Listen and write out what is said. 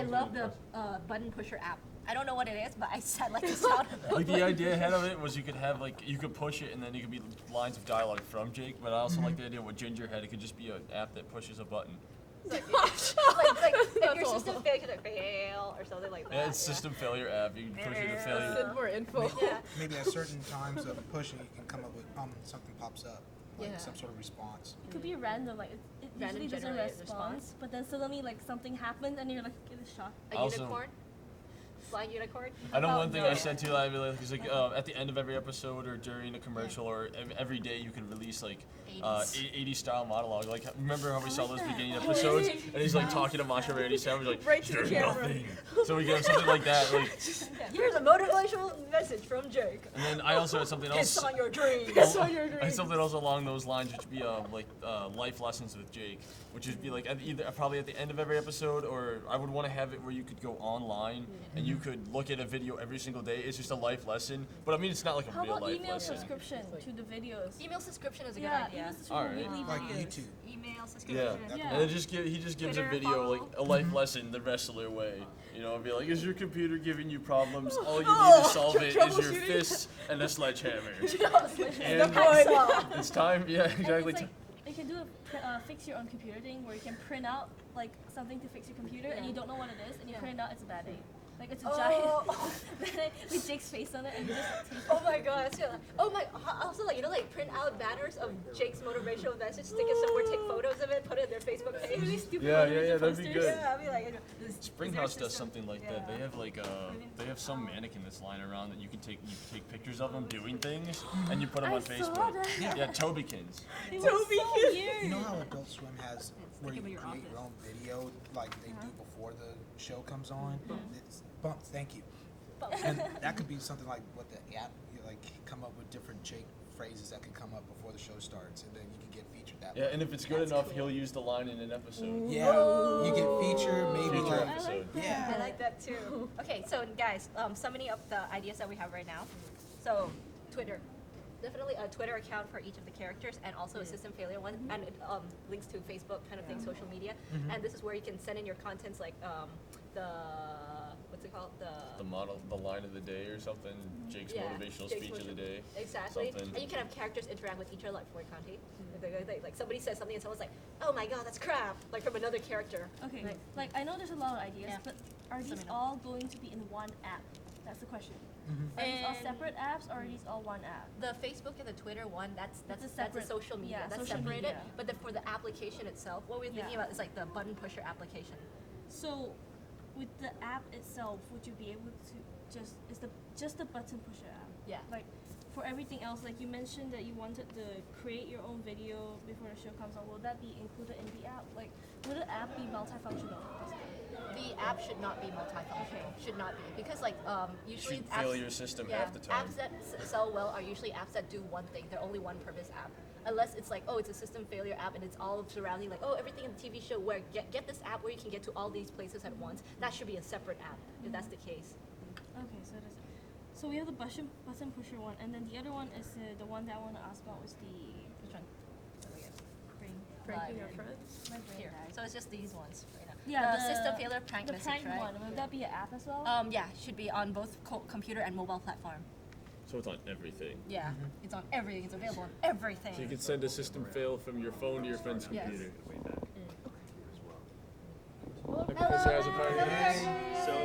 love the button pusher app. I don't know what it is, but I like the sound of it. Like the idea ahead of it was you could have you could push it and then it could be lines of dialogue from Jake. But I also like the idea with Ginger had. It could just be an app that pushes a button. like if your system fail or something like that. Yeah, it's system failure app. You can push it to failure. Send more info. Yeah. Maybe at certain times of pushing, you can come up with something pops up, like Yeah. some sort of response. It could be random, like it Random usually doesn't generated respond, response. but then suddenly like something happens and you're like get a shock. A Also- unicorn? Flying unicorn? I know Oh, one thing no. I said too. I'd be like, is like at the end of every episode or during a commercial or every day, you can release like 80s style monologue. Like remember how we saw those beginning episodes, and he's like talking to Macho Randy Savage like, Right to the "You're camera." nothing." So we get something like that. Like, Here's a motivational message from Jake. and then I also had something else. Piss on your dreams. I had something else along those lines, which would be life lessons with Jake, which would be like probably at the end of every episode, or I would want to have it where you could go online and you could look at a video every single day. It's just a life lesson, but I mean it's not like a How real about life email lesson. subscription to the videos? Email subscription is a Yeah, good idea. email subscription Alright. weekly Like videos. YouTube. Email Yeah, subscription. Yeah. and it he just gives Twitter a video like follow. a life lesson the wrestler way. You know, it'd be like, is your computer giving you problems? All you need to solve it is your troubleshooting. fists and a sledgehammer. Like, And Excellent. it's time, yeah, and exactly. it's like, you can do a fix your own computer thing where you can print out like something to fix your computer and you don't know what it is and you print it out, it's a bad day. Like it's a giant bad with Jake's face on it and you just take Oh my god, that's good. Oh my, also like, print out banners of Jake's motivational message, stick it somewhere, take photos of it, put it in their Facebook really page. stupid Yeah, motivation yeah, that'd be posters. good. Yeah, I'll be like, Springhouse does something like that. They Yeah. have like they have some mannequin that's lying around that you take pictures of them doing things and you put them I on saw Facebook. that. Yeah, Tobykins. It was so weird. You know how Adult Swim has where you Think can of your create your own video like they do before the show comes on? It's bumps, thank you. And that could be something like what the app, like come up with different Jake phrases that could come up before the show starts, and then you can get featured that Yeah, way. and if it's good enough, he'll use the line in an episode. Yeah, you get featured, maybe Future like, episode. yeah. I like that too. Okay, so guys, summing up the ideas that we have right now. So, Twitter. Definitely a Twitter account for each of the characters and also a system failure one, and it links to Facebook kind of thing, social media. And this is where you can send in your contents like the, what's it called? The line of the day or something. Jake's Yeah, motivational Jake's speech of the day. Exactly. Something. And you can have characters interact with each other like for Conti. Like somebody says something and someone's like, oh my god, that's crap, like from another character. Okay, Right. like I know there's a lot of ideas, Yeah. but are these me know. all going to be in one app? That's the question. Are these all And- separate apps or are these all one app? The Facebook and the Twitter one, that's It's a a separate- social media. yeah, That's social separated. media. But then for the application itself, what we're thinking Yeah. about is like the button pusher application. So, with the app itself, would you be able to just the button pusher app? Yeah. Like for everything else, like you mentioned that you wanted to create your own video before the show comes on. Will that be included in the app? Like, would the app be multifunctional? The app should not be multifunctional. Should not be because like usually Should apps, fail your system half the time. apps that sell well are usually apps that do one thing. They're only one purpose app. Unless it's like, oh, it's a system failure app and it's all surrounding like, oh, everything in the TV show where get this app where you can get to all these places at once. That should be a separate app if that's the case. Okay, so we have the button pusher one, and then the other one is the one that I want to ask about was the Which one? brain. Pranking your Right. friends. My brain Here. died. So it's just these ones right now. Yeah, the system failure prank the message, prank right? one. Will that be an app as well? Yeah, should be on both computer and mobile platform. So it's on everything. Yeah, it's on everything. It's available on everything. So you can send a system fail from your phone to your friend's Yes. computer. Hello, Professor has a party. everybody.